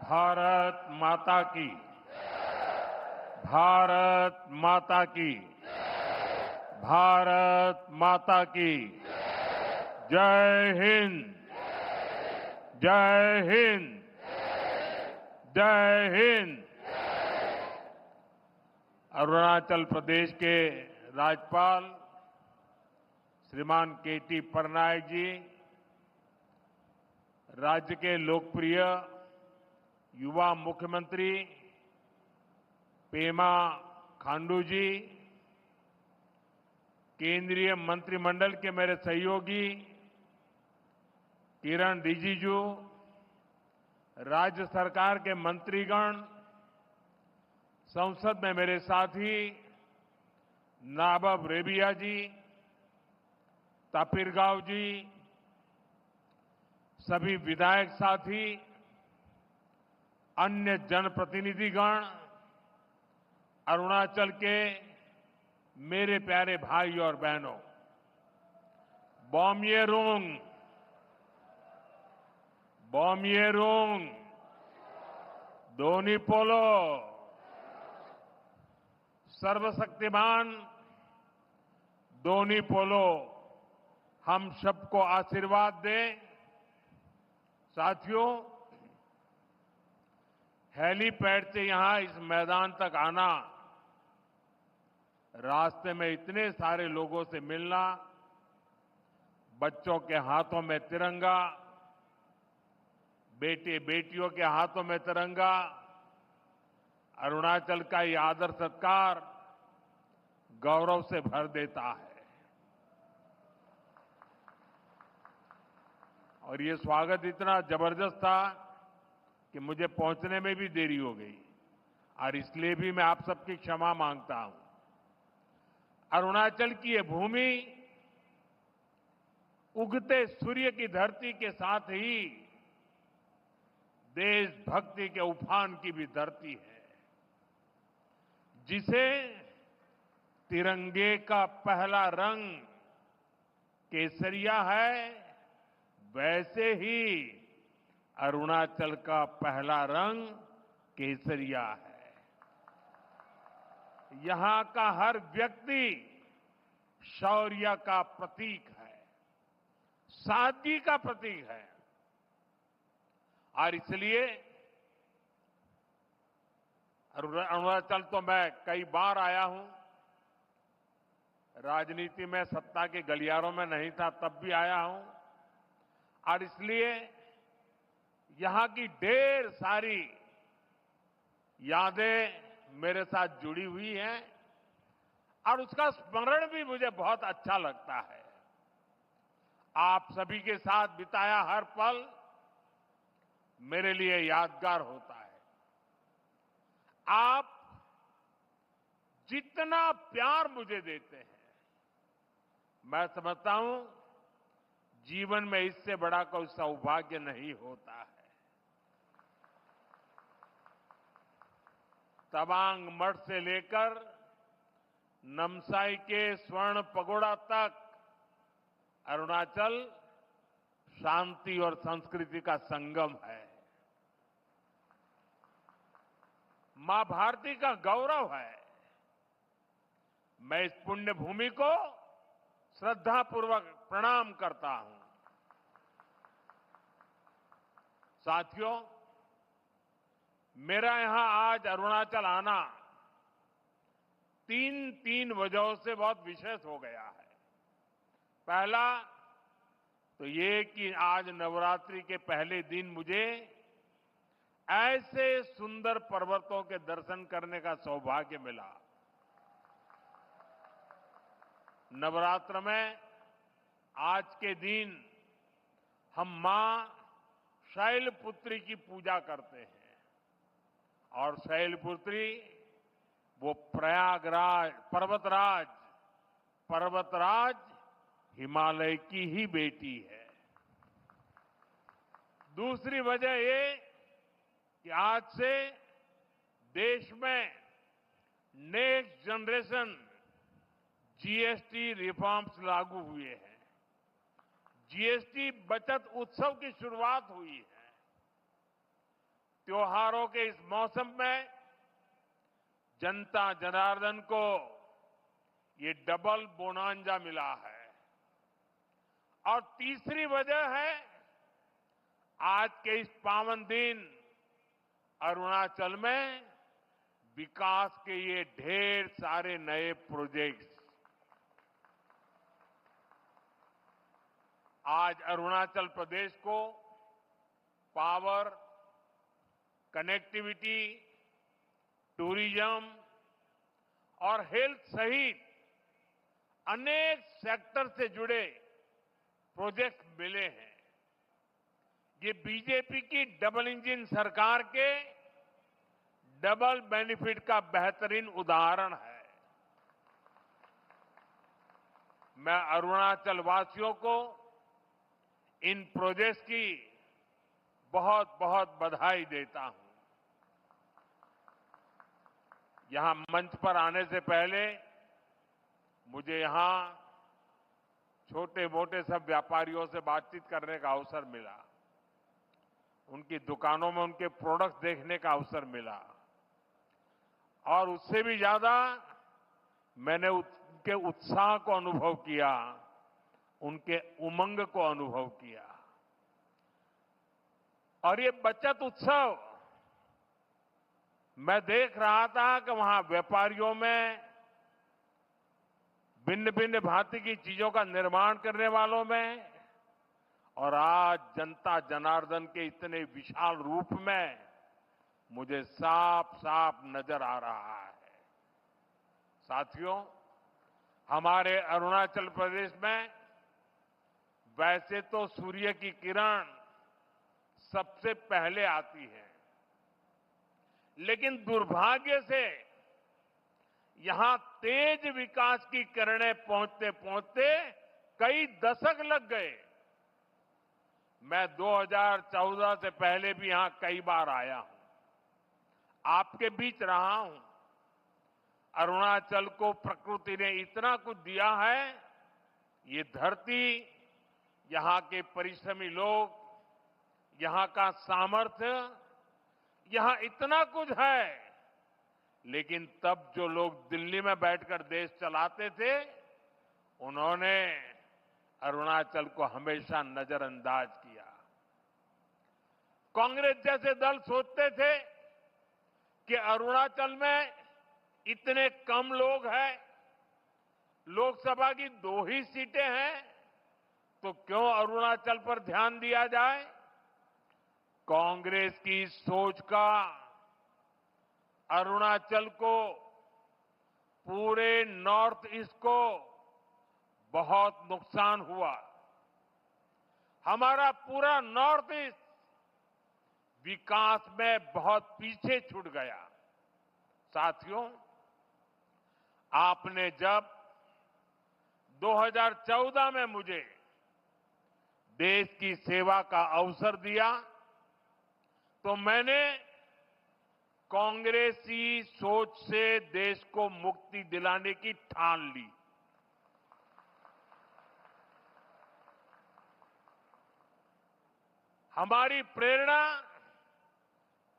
भारत माता की। भारत माता की। भारत माता की। जय हिंद। जय हिंद। जय हिंद। अरुणाचल प्रदेश के राज्यपाल श्रीमान के.टी. पटनायक जी, राज्य के लोकप्रिय युवा मुख्यमंत्री पेमा खांडू जी, केंद्रीय मंत्रिमंडल के मेरे सहयोगी किरण रिजिजू, राज्य सरकार के मंत्रीगण, संसद में मेरे साथी नाबब रेबिया जी, तापिरगांव जी, सभी विधायक साथी, अन्य जनप्रतिनिधिगण, अरुणाचल के मेरे प्यारे भाई और बहनों, बॉमयेरुंग, बॉमयेरुंग, दोनी पोलो, सर्वशक्तिमान दोनी पोलो हम सबको आशीर्वाद दें। साथियों, हेलीपैड से यहां इस मैदान तक आना, रास्ते में इतने सारे लोगों से मिलना, बच्चों के हाथों में तिरंगा, बेटे बेटियों के हाथों में तिरंगा, अरुणाचल का ये आदर सत्कार गौरव से भर देता है। और ये स्वागत इतना जबरदस्त था कि मुझे पहुंचने में भी देरी हो गई, और इसलिए भी मैं आप सबकी क्षमा मांगता हूं। अरुणाचल की ये भूमि उगते सूर्य की धरती के साथ ही देशभक्ति के उफान की भी धरती है, जिसे तिरंगे का पहला रंग केसरिया है, वैसे ही अरुणाचल का पहला रंग केसरिया है। यहां का हर व्यक्ति शौर्य का प्रतीक है, सादगी का प्रतीक है, और इसलिए अरुणाचल तो मैं कई बार आया हूं, राजनीति में सत्ता के गलियारों में नहीं था तब भी आया हूं, और इसलिए यहां की ढेर सारी यादें मेरे साथ जुड़ी हुई हैं, और उसका स्मरण भी मुझे बहुत अच्छा लगता है। आप सभी के साथ बिताया हर पल मेरे लिए यादगार होता है। आप जितना प्यार मुझे देते हैं, मैं समझता हूं जीवन में इससे बड़ा कोई सौभाग्य नहीं होता है। तवांग मठ से लेकर नमसाई के स्वर्ण पगोड़ा तक अरुणाचल शांति और संस्कृति का संगम है। मां भारती का गौरव है। मैं इस पुण्य भूमि को श्रद्धापूर्वक प्रणाम करता हूं। साथियों, मेरा यहां आज अरुणाचल आना तीन वजहों से बहुत विशेष हो गया है। पहला तो ये कि आज नवरात्रि के पहले दिन मुझे ऐसे सुंदर पर्वतों के दर्शन करने का सौभाग्य मिला। नवरात्र में आज के दिन हम मां शैलपुत्री की पूजा करते हैं, और शैलपुत्री वो प्रयागराज पर्वतराज हिमालय की ही बेटी है। दूसरी वजह ये कि आज से देश में नेक्स्ट जनरेशन जीएसटी रिफॉर्म्स लागू हुए हैं। जीएसटी बचत उत्सव की शुरुआत हुई है। त्योहारों के इस मौसम में जनता जनार्दन को ये डबल बोनांजा मिला है। और तीसरी वजह है आज के इस पावन दिन अरुणाचल में विकास के ये ढेर सारे नए प्रोजेक्ट्स। आज अरुणाचल प्रदेश को पावर, कनेक्टिविटी, टूरिज्म और हेल्थ सहित अनेक सेक्टर से जुड़े प्रोजेक्ट मिले हैं। ये बीजेपी की डबल इंजन सरकार के डबल बेनिफिट का बेहतरीन उदाहरण है। मैं अरुणाचल वासियों को इन प्रोजेक्ट्स की बहुत बहुत बधाई देता हूं। यहां मंच पर आने से पहले मुझे यहां छोटे मोटे सब व्यापारियों से बातचीत करने का अवसर मिला, उनकी दुकानों में उनके प्रोडक्ट्स देखने का अवसर मिला और उससे भी ज्यादा मैंने उनके उत्साह को अनुभव किया, उनके उमंग को अनुभव किया। और ये बचत उत्सव मैं देख रहा था कि वहां व्यापारियों में, भिन्न भिन्न भांति की चीजों का निर्माण करने वालों में और आज जनता जनार्दन के इतने विशाल रूप में मुझे साफ साफ नजर आ रहा है। साथियों, हमारे अरुणाचल प्रदेश में वैसे तो सूर्य की किरण सबसे पहले आती है, लेकिन दुर्भाग्य से यहां तेज विकास की किरणें पहुंचते पहुंचते कई दशक लग गए। मैं 2014 से पहले भी यहां कई बार आया हूं, आपके बीच रहा हूं। अरुणाचल को प्रकृति ने इतना कुछ दिया है, ये धरती, यहां के परिश्रमी लोग, यहां का सामर्थ्य, यहां इतना कुछ है, लेकिन तब जो लोग दिल्ली में बैठकर देश चलाते थे, उन्होंने अरुणाचल को हमेशा नजरअंदाज किया। कांग्रेस जैसे दल सोचते थे कि अरुणाचल में इतने कम लोग हैं, लोकसभा की 2 ही सीटें हैं, तो क्यों अरुणाचल पर ध्यान दिया जाए। कांग्रेस की सोच का अरुणाचल को, पूरे नॉर्थ ईस्ट को बहुत नुकसान हुआ। हमारा पूरा नॉर्थ ईस्ट विकास में बहुत पीछे छूट गया। साथियों, आपने जब 2014 में मुझे देश की सेवा का अवसर दिया, तो मैंने कांग्रेसी सोच से देश को मुक्ति दिलाने की ठान ली। हमारी प्रेरणा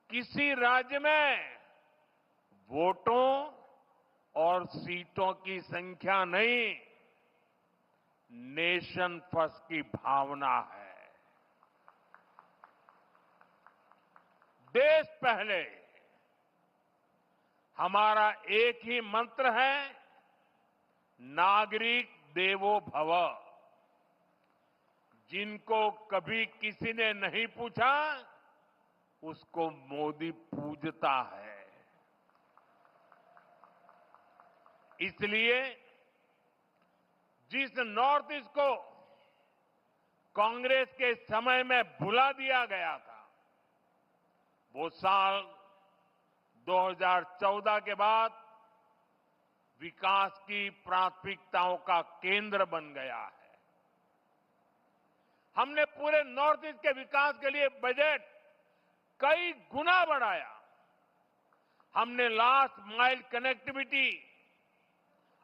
किसी राज्य में वोटों और सीटों की संख्या नहीं, नेशन फर्स्ट की भावना है। देश पहले, हमारा एक ही मंत्र है, नागरिक देवो भव। जिनको कभी किसी ने नहीं पूछा, उसको मोदी पूजता है। इसलिए जिस नॉर्थ ईस्ट को कांग्रेस के समय में भुला दिया गया था, वो साल 2014 के बाद विकास की प्राथमिकताओं का केंद्र बन गया है। हमने पूरे नॉर्थ ईस्ट के विकास के लिए बजट कई गुना बढ़ाया। हमने लास्ट माइल कनेक्टिविटी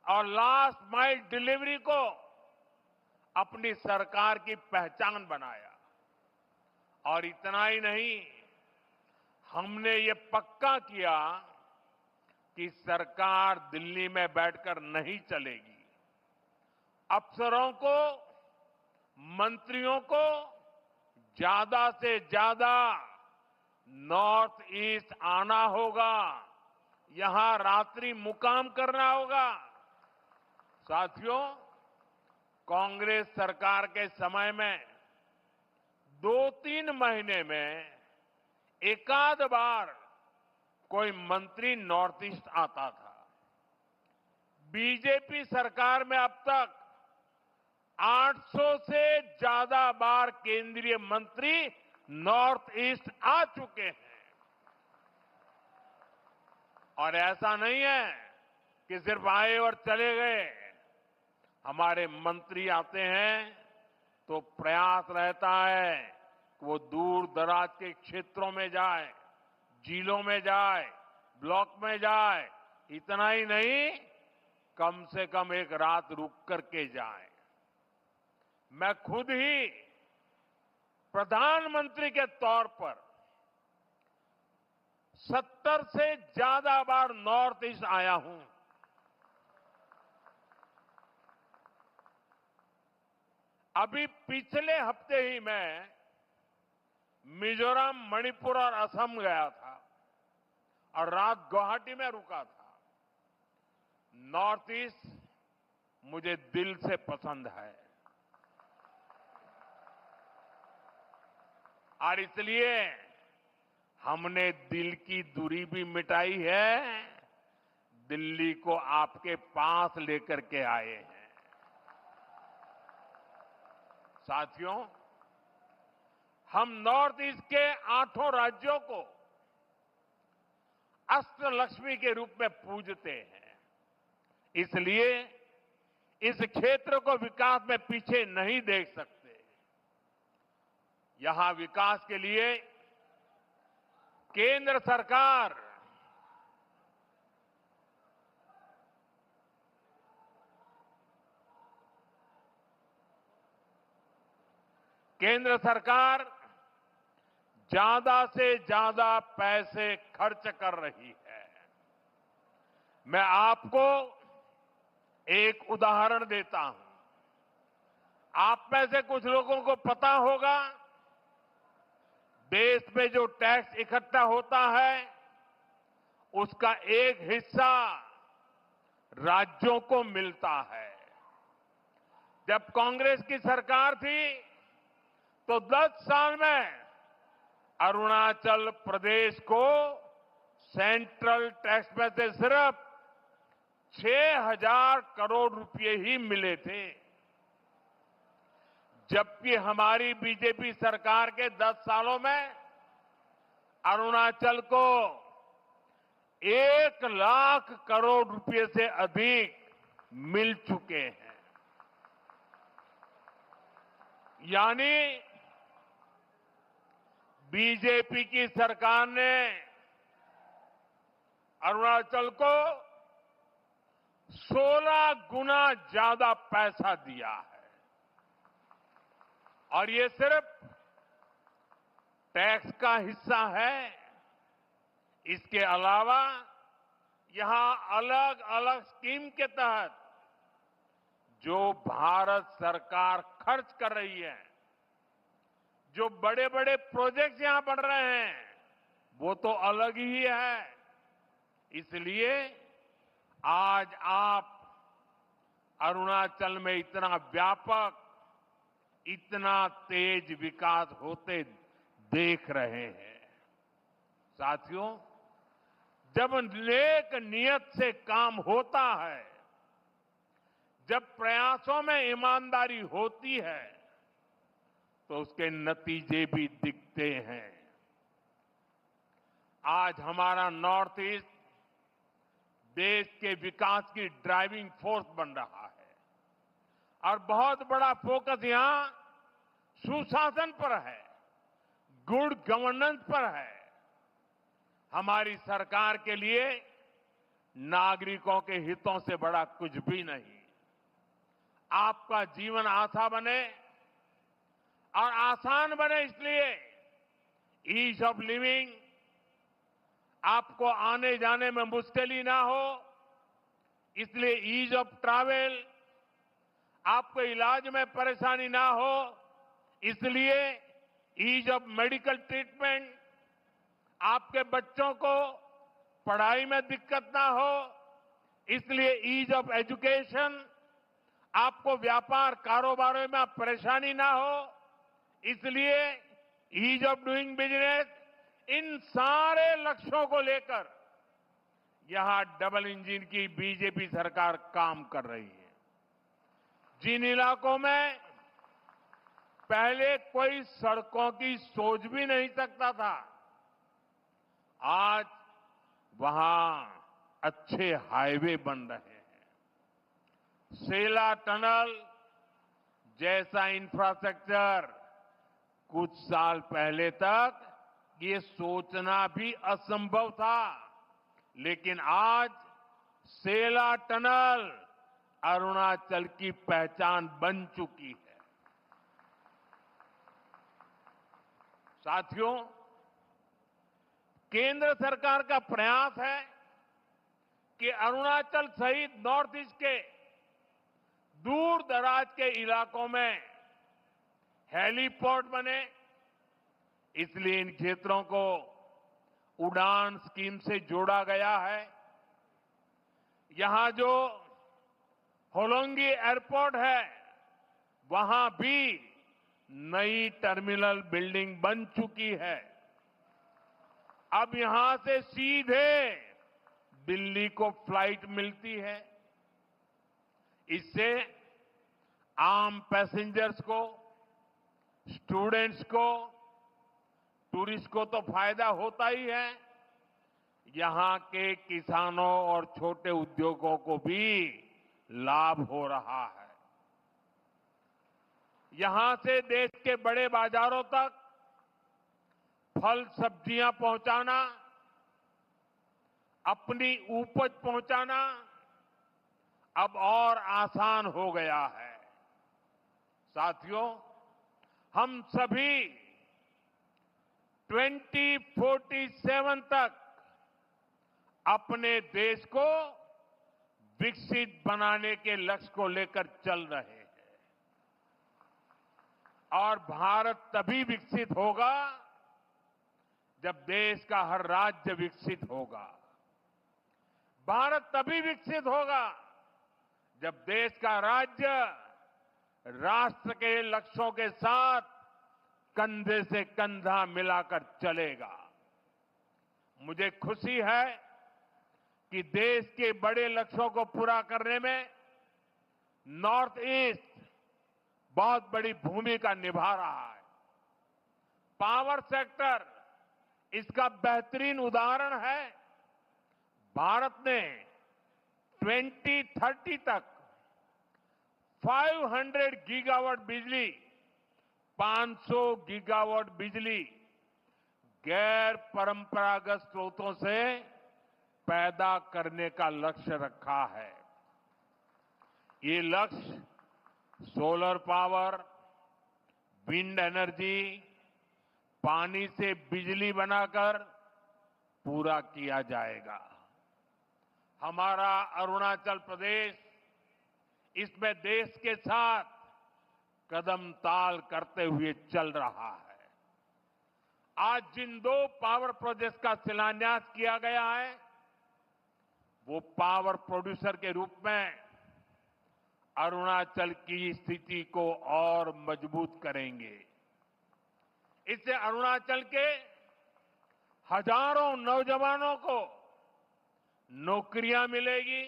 और लास्ट माइल डिलीवरी को अपनी सरकार की पहचान बनाया। और इतना ही नहीं, हमने ये पक्का किया कि सरकार दिल्ली में बैठकर नहीं चलेगी। अफसरों को, मंत्रियों को ज्यादा से ज्यादा नॉर्थ ईस्ट आना होगा, यहां रात्रि मुकाम करना होगा। साथियों, कांग्रेस सरकार के समय में 2-3 महीने में एकाध बार कोई मंत्री नॉर्थ ईस्ट आता था। बीजेपी सरकार में अब तक 800 से ज्यादा बार केंद्रीय मंत्री नॉर्थ ईस्ट आ चुके हैं। और ऐसा नहीं है कि सिर्फ आए और चले गए। हमारे मंत्री आते हैं तो प्रयास रहता है कि वो दूर दराज के क्षेत्रों में जाए, जिलों में जाए, ब्लॉक में जाए। इतना ही नहीं, कम से कम एक रात रुक करके जाए। मैं खुद ही प्रधानमंत्री के तौर पर 70 से ज्यादा बार नॉर्थ ईस्ट आया हूं। अभी पिछले हफ्ते ही मैं मिजोरम, मणिपुर और असम गया था और रात गुवाहाटी में रुका था। नॉर्थ ईस्ट मुझे दिल से पसंद है और इसलिए हमने दिल की दूरी भी मिटाई है, दिल्ली को आपके पास लेकर के आए हैं। साथियों, हम नॉर्थ ईस्ट के 8 राज्यों को अष्टलक्ष्मी के रूप में पूजते हैं। इसलिए इस क्षेत्र को विकास में पीछे नहीं देख सकते। यहां विकास के लिए केंद्र सरकार ज्यादा से ज्यादा पैसे खर्च कर रही है। मैं आपको एक उदाहरण देता हूं। आप में से कुछ लोगों को पता होगा, देश में जो टैक्स इकट्ठा होता है उसका एक हिस्सा राज्यों को मिलता है। जब कांग्रेस की सरकार थी तो 10 साल में अरुणाचल प्रदेश को सेंट्रल टैक्स में से सिर्फ 6,000 करोड़ रुपए ही मिले थे, जबकि हमारी बीजेपी सरकार के 10 सालों में अरुणाचल को 1 लाख करोड़ रुपए से अधिक मिल चुके हैं। यानी बीजेपी की सरकार ने अरुणाचल को 16 गुना ज्यादा पैसा दिया है। और ये सिर्फ टैक्स का हिस्सा है। इसके अलावा यहां अलग अलग स्कीम के तहत जो भारत सरकार खर्च कर रही है, जो बड़े बड़े प्रोजेक्ट यहां बन रहे हैं, वो तो अलग ही है। इसलिए आज आप अरुणाचल में इतना व्यापक, इतना तेज विकास होते देख रहे हैं। साथियों, जब नेक नियत से काम होता है, जब प्रयासों में ईमानदारी होती है, तो उसके नतीजे भी दिखते हैं। आज हमारा नॉर्थ ईस्ट देश के विकास की ड्राइविंग फोर्स बन रहा है और बहुत बड़ा फोकस यहां सुशासन पर है, गुड गवर्नेंस पर है। हमारी सरकार के लिए नागरिकों के हितों से बड़ा कुछ भी नहीं। आपका जीवन आसान बने और आसान बने, इसलिए ईज ऑफ लिविंग, आपको आने जाने में मुश्किल ना हो, इसलिए ईज ऑफ ट्रैवल, आपको इलाज में परेशानी ना हो, इसलिए ईज ऑफ मेडिकल ट्रीटमेंट, आपके बच्चों को पढ़ाई में दिक्कत ना हो, इसलिए ईज ऑफ एजुकेशन, आपको व्यापार कारोबार में परेशानी ना हो, इसलिए ईज ऑफ डूइंग बिजनेस। इन सारे लक्ष्यों को लेकर यहां डबल इंजन की बीजेपी सरकार काम कर रही है। जिन इलाकों में पहले कोई सड़कों की सोच भी नहीं सकता था, आज वहां अच्छे हाईवे बन रहे हैं। सेला टनल जैसा इंफ्रास्ट्रक्चर कुछ साल पहले तक ये सोचना भी असंभव था, लेकिन आज सेला टनल अरुणाचल की पहचान बन चुकी है। साथियों, केंद्र सरकार का प्रयास है कि अरुणाचल सहित नॉर्थ ईस्ट के दूर दराज के इलाकों में हेलीपोर्ट बने, इसलिए इन क्षेत्रों को उड़ान स्कीम से जोड़ा गया है। यहां जो होलोंगी एयरपोर्ट है, वहां भी नई टर्मिनल बिल्डिंग बन चुकी है। अब यहां से सीधे दिल्ली को फ्लाइट मिलती है। इससे आम पैसेंजर्स को, स्टूडेंट्स को, टूरिस्ट को तो फायदा होता ही है, यहां के किसानों और छोटे उद्योगों को भी लाभ हो रहा है। यहां से देश के बड़े बाजारों तक फल सब्जियां पहुंचाना, अपनी उपज पहुंचाना अब और आसान हो गया है। साथियों, हम सभी 2047 तक अपने देश को विकसित बनाने के लक्ष्य को लेकर चल रहे हैं। और भारत तभी विकसित होगा जब देश का हर राज्य विकसित होगा। भारत तभी विकसित होगा जब देश का राज्य राष्ट्र के लक्ष्यों के साथ कंधे से कंधा मिलाकर चलेगा। मुझे खुशी है कि देश के बड़े लक्ष्यों को पूरा करने में नॉर्थ ईस्ट बहुत बड़ी भूमिका निभा रहा है। पावर सेक्टर इसका बेहतरीन उदाहरण है। भारत ने 2030 तक 500 गीगावाट बिजली, 500 गीगावाट बिजली गैर परंपरागत स्रोतों से पैदा करने का लक्ष्य रखा है। ये लक्ष्य सोलर पावर, विंड एनर्जी, पानी से बिजली बनाकर पूरा किया जाएगा। हमारा अरुणाचल प्रदेश इसमें देश के साथ कदम ताल करते हुए चल रहा है। आज जिन 2 पावर प्रोजेक्ट्स का शिलान्यास किया गया है, वो पावर प्रोड्यूसर के रूप में अरुणाचल की स्थिति को और मजबूत करेंगे। इससे अरुणाचल के हजारों नौजवानों को नौकरियां मिलेगी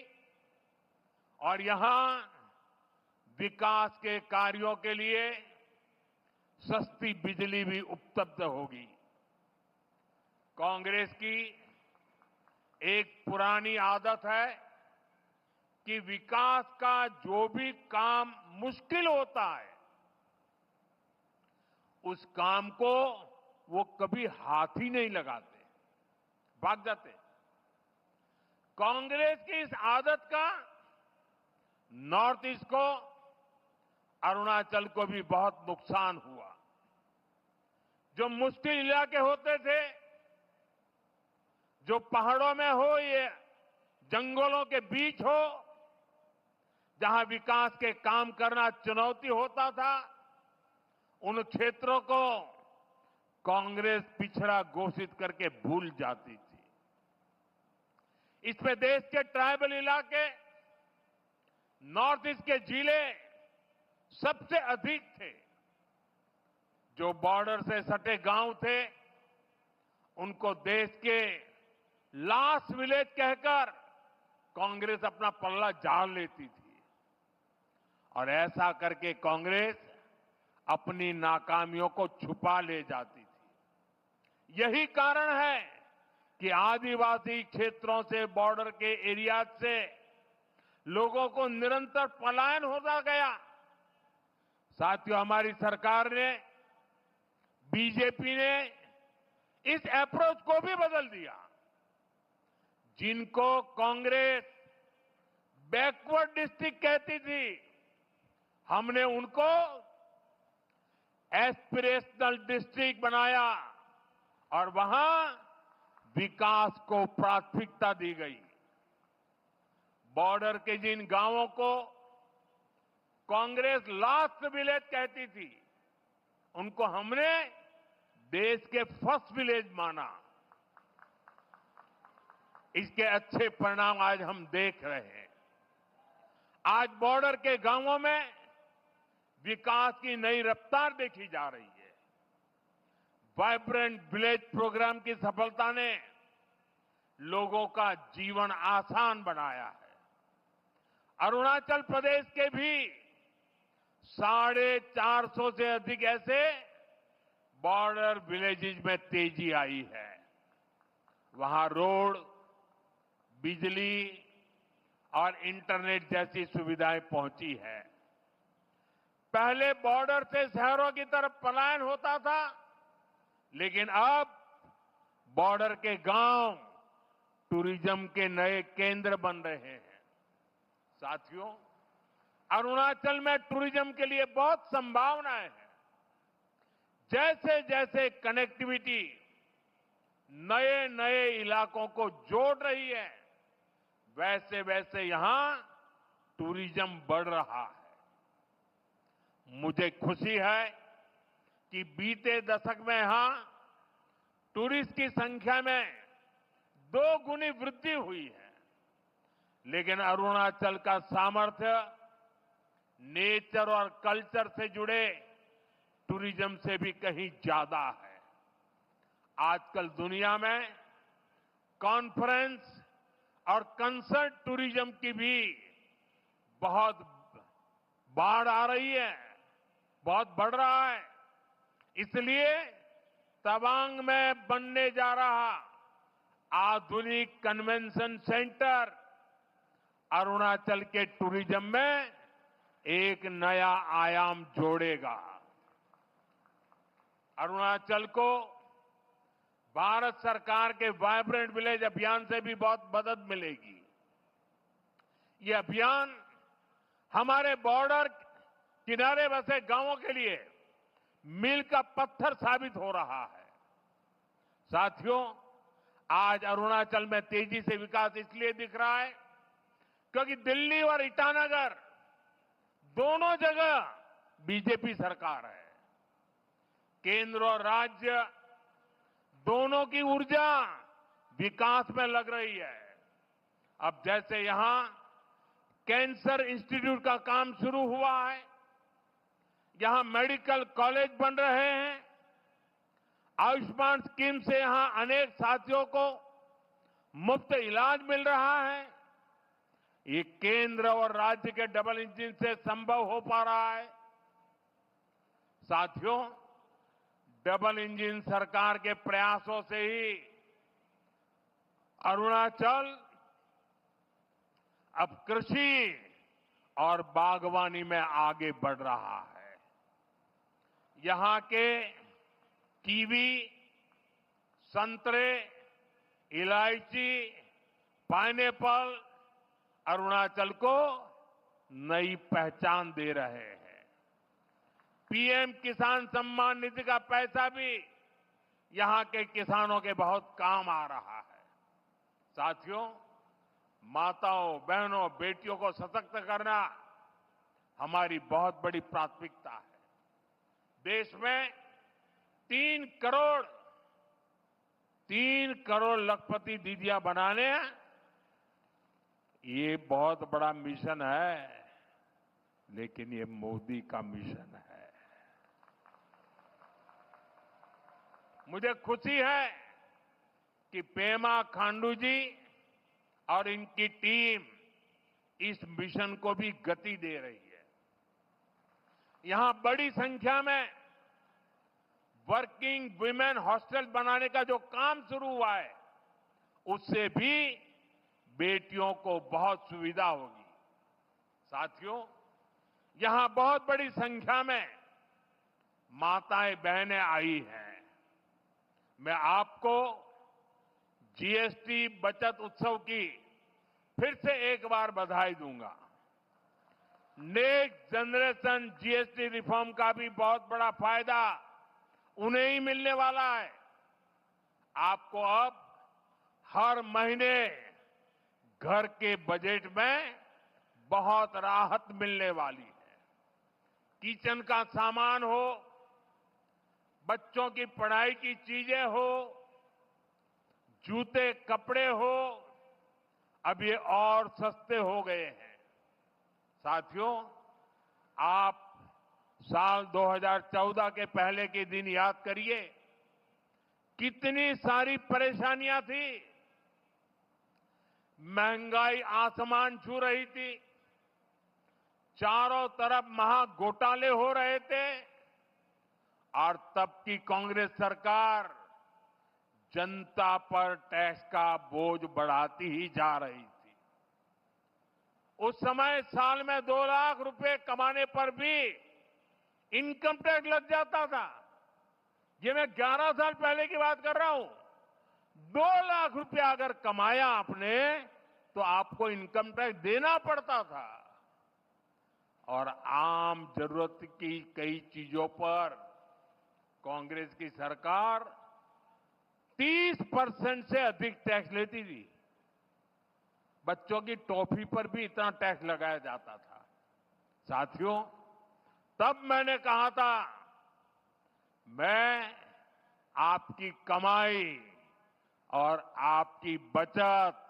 और यहां विकास के कार्यों के लिए सस्ती बिजली भी उपलब्ध होगी। कांग्रेस की एक पुरानी आदत है कि विकास का जो भी काम मुश्किल होता है, उस काम को वो कभी हाथ ही नहीं लगाते, भाग जाते। कांग्रेस की इस आदत का नॉर्थ ईस्ट को, अरुणाचल को भी बहुत नुकसान हुआ। जो मुश्किल इलाके होते थे, जो पहाड़ों में हो, ये जंगलों के बीच हो, जहां विकास के काम करना चुनौती होता था, उन क्षेत्रों को कांग्रेस पिछड़ा घोषित करके भूल जाती थी। इसमें देश के ट्राइबल इलाके, नॉर्थ ईस्ट के जिले सबसे अधिक थे। जो बॉर्डर से सटे गांव थे, उनको देश के लास्ट विलेज कहकर कांग्रेस अपना पल्ला झाड़ लेती थी। और ऐसा करके कांग्रेस अपनी नाकामियों को छुपा ले जाती थी। यही कारण है कि आदिवासी क्षेत्रों से, बॉर्डर के एरिया से लोगों को निरंतर पलायन होता गया। साथियों, हमारी सरकार ने, बीजेपी ने इस अप्रोच को भी बदल दिया। जिनको कांग्रेस बैकवर्ड डिस्ट्रिक्ट कहती थी, हमने उनको एस्पिरेशनल डिस्ट्रिक्ट बनाया और वहां विकास को प्राथमिकता दी गई। बॉर्डर के जिन गांवों को कांग्रेस लास्ट विलेज कहती थी, उनको हमने देश के फर्स्ट विलेज माना। इसके अच्छे परिणाम आज हम देख रहे हैं। आज बॉर्डर के गांवों में विकास की नई रफ्तार देखी जा रही है। वाइब्रेंट विलेज प्रोग्राम की सफलता ने लोगों का जीवन आसान बनाया है। अरुणाचल प्रदेश के भी 450 से अधिक ऐसे बॉर्डर विलेजेस में तेजी आई है। वहां रोड, बिजली और इंटरनेट जैसी सुविधाएं पहुंची है। पहले बॉर्डर से शहरों की तरफ पलायन होता था, लेकिन अब बॉर्डर के गांव टूरिज्म के नए केंद्र बन रहे हैं। साथियों, अरुणाचल में टूरिज्म के लिए बहुत संभावनाएं हैं। जैसे जैसे कनेक्टिविटी नए नए इलाकों को जोड़ रही है, वैसे वैसे यहां टूरिज्म बढ़ रहा है। मुझे खुशी है कि बीते दशक में यहां टूरिस्ट की संख्या में 2 गुनी वृद्धि हुई है। लेकिन अरुणाचल का सामर्थ्य नेचर और कल्चर से जुड़े टूरिज्म से भी कहीं ज्यादा है। आजकल दुनिया में कॉन्फ्रेंस और कंसर्ट टूरिज्म की भी बहुत बाढ़ आ रही है, बहुत बढ़ रहा है। इसलिए तवांग में बनने जा रहा आधुनिक कन्वेंशन सेंटर अरुणाचल के टूरिज्म में एक नया आयाम जोड़ेगा। अरुणाचल को भारत सरकार के वाइब्रेंट विलेज अभियान से भी बहुत मदद मिलेगी। ये अभियान हमारे बॉर्डर किनारे बसे गांवों के लिए मील का पत्थर साबित हो रहा है। साथियों, आज अरुणाचल में तेजी से विकास इसलिए दिख रहा है क्योंकि दिल्ली और ईटानगर दोनों जगह बीजेपी सरकार है। केंद्र और राज्य दोनों की ऊर्जा विकास में लग रही है। अब जैसे यहां कैंसर इंस्टीट्यूट का काम शुरू हुआ है, यहां मेडिकल कॉलेज बन रहे हैं, आयुष्मान स्कीम से यहां अनेक साथियों को मुफ्त इलाज मिल रहा है। ये केंद्र और राज्य के डबल इंजन से संभव हो पा रहा है। साथियों, डबल इंजन सरकार के प्रयासों से ही अरुणाचल अब कृषि और बागवानी में आगे बढ़ रहा है। यहां के कीवी, संतरे, इलायची, पाइनएप्पल अरुणाचल को नई पहचान दे रहे हैं। पीएम किसान सम्मान निधि का पैसा भी यहां के किसानों के बहुत काम आ रहा है। साथियों, माताओं, बहनों, बेटियों को सशक्त करना हमारी बहुत बड़ी प्राथमिकता है। देश में 3 करोड़ लखपति दीदियां बनाने, ये बहुत बड़ा मिशन है, लेकिन ये मोदी का मिशन है। मुझे खुशी है कि पेमा खांडू जी और इनकी टीम इस मिशन को भी गति दे रही है। यहां बड़ी संख्या में वर्किंग वुमेन हॉस्टल बनाने का जो काम शुरू हुआ है, उससे भी बेटियों को बहुत सुविधा होगी। साथियों, यहां बहुत बड़ी संख्या में माताएं बहनें आई हैं। मैं आपको जीएसटी बचत उत्सव की फिर से एक बार बधाई दूंगा। नेक्स्ट जनरेशन जीएसटी रिफॉर्म का भी बहुत बड़ा फायदा उन्हें ही मिलने वाला है। आपको अब हर महीने घर के बजट में बहुत राहत मिलने वाली है। किचन का सामान हो, बच्चों की पढ़ाई की चीजें हो, जूते कपड़े हो, अब ये और सस्ते हो गए हैं। साथियों, आप साल 2014 के पहले के दिन याद करिए, कितनी सारी परेशानियां थी। महंगाई आसमान छू रही थी, चारों तरफ महा घोटाले हो रहे थे, और तब की कांग्रेस सरकार जनता पर टैक्स का बोझ बढ़ाती ही जा रही थी। उस समय साल में 2 लाख रुपए कमाने पर भी इनकम टैक्स लग जाता था। ये मैं 11 साल पहले की बात कर रहा हूं। 2 लाख रुपया अगर कमाया आपने तो आपको इनकम टैक्स देना पड़ता था। और आम जरूरत की कई चीजों पर कांग्रेस की सरकार 30% से अधिक टैक्स लेती थी। बच्चों की टॉफी पर भी इतना टैक्स लगाया जाता था। साथियों, तब मैंने कहा था, मैं आपकी कमाई और आपकी बचत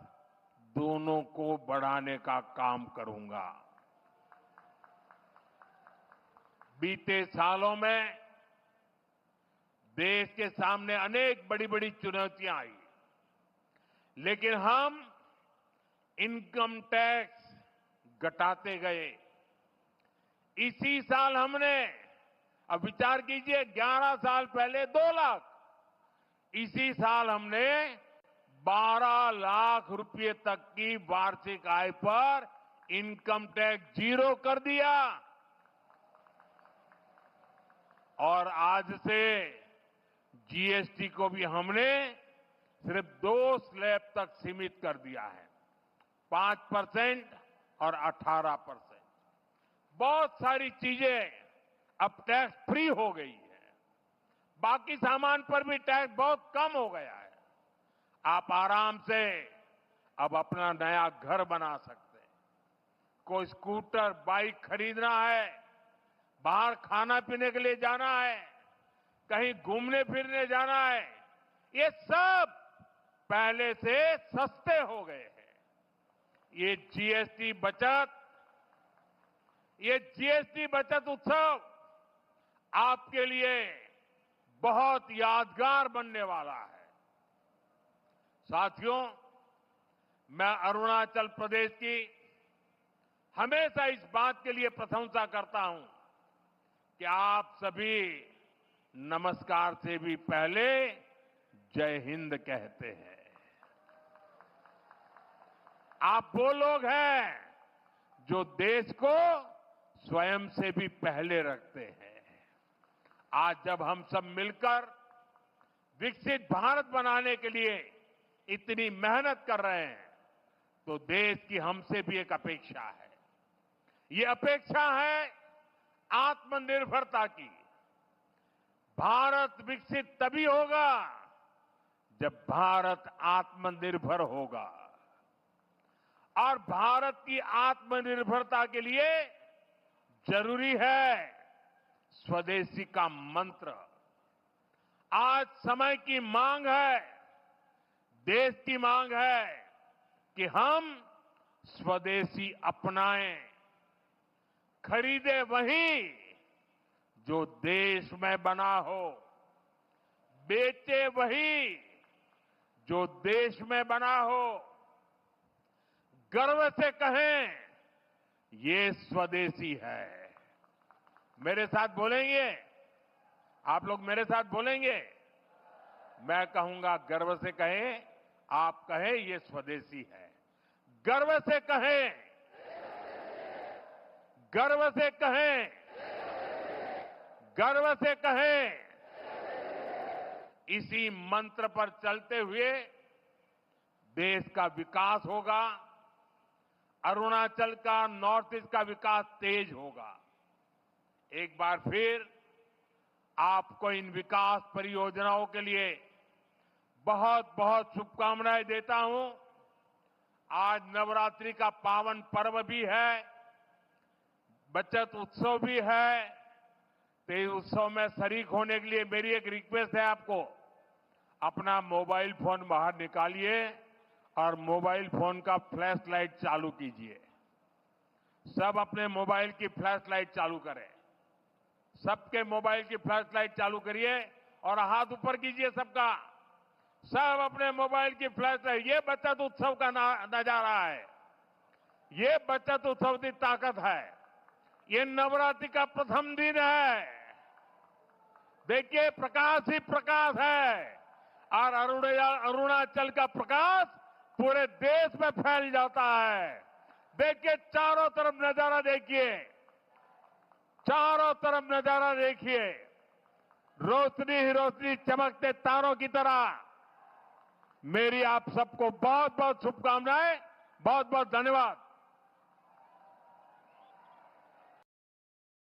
दोनों को बढ़ाने का काम करूंगा। बीते सालों में देश के सामने अनेक बड़ी बड़ी चुनौतियां आई, लेकिन हम इनकम टैक्स घटाते गए। इसी साल हमने, अब विचार कीजिए, 11 साल पहले 2 लाख, इसी साल हमने 12 लाख रुपए तक की वार्षिक आय पर इनकम टैक्स 0 कर दिया। और आज से जीएसटी को भी हमने सिर्फ 2 स्लैब तक सीमित कर दिया है, 5% और 18%। बहुत सारी चीजें अब टैक्स फ्री हो गई है। बाकी सामान पर भी टैक्स बहुत कम हो गया है। आप आराम से अब अपना नया घर बना सकते हैं। कोई स्कूटर, बाइक खरीदना है, बाहर खाना पीने के लिए जाना है, कहीं घूमने फिरने जाना है, ये सब पहले से सस्ते हो गए हैं। ये जीएसटी बचत उत्सव आपके लिए बहुत यादगार बनने वाला है। साथियों, मैं अरुणाचल प्रदेश की हमेशा इस बात के लिए प्रशंसा करता हूं कि आप सभी नमस्कार से भी पहले जय हिंद कहते हैं। आप वो लोग हैं जो देश को स्वयं से भी पहले रखते हैं। आज जब हम सब मिलकर विकसित भारत बनाने के लिए इतनी मेहनत कर रहे हैं, तो देश की हमसे भी एक अपेक्षा है। ये अपेक्षा है आत्मनिर्भरता की। भारत विकसित तभी होगा जब भारत आत्मनिर्भर होगा। और भारत की आत्मनिर्भरता के लिए जरूरी है स्वदेशी का मंत्र। आज समय की मांग है, देश की मांग है कि हम स्वदेशी अपनाएं, खरीदे वही जो देश में बना हो, बेचे वही जो देश में बना हो, गर्व से कहें ये स्वदेशी है। मेरे साथ बोलेंगे? आप लोग मेरे साथ बोलेंगे? मैं कहूंगा गर्व से कहें, आप कहें ये स्वदेशी है। गर्व से कहें, गर्व से कहें, गर्व से कहें। इसी मंत्र पर चलते हुए देश का विकास होगा, अरुणाचल का, नॉर्थ ईस्ट का विकास तेज होगा। एक बार फिर आपको इन विकास परियोजनाओं के लिए बहुत बहुत शुभकामनाएं देता हूं। आज नवरात्रि का पावन पर्व भी है, बचत उत्सव भी है। तो इस उत्सव में शरीक होने के लिए मेरी एक रिक्वेस्ट है आपको, अपना मोबाइल फोन बाहर निकालिए और मोबाइल फोन का फ्लैश लाइट चालू कीजिए। सब अपने मोबाइल की फ्लैश लाइट चालू करें। सबके मोबाइल की फ्लैश लाइट चालू करिए और हाथ ऊपर कीजिए सबका। सब अपने मोबाइल की फ्लैश लाइट। ये बचत उत्सव का नजारा है, ये बचत उत्सव की ताकत है। ये नवरात्रि का प्रथम दिन है। देखिए प्रकाश ही प्रकाश है और अरुणाचल का प्रकाश पूरे देश में फैल जाता है। देखिए चारों तरफ नजारा देखिए, चारों तरफ नजारा देखिए, रोशनी ही रोशनी, चमकते तारों की तरह। मेरी आप सबको बहुत बहुत शुभकामनाएं, बहुत बहुत धन्यवाद।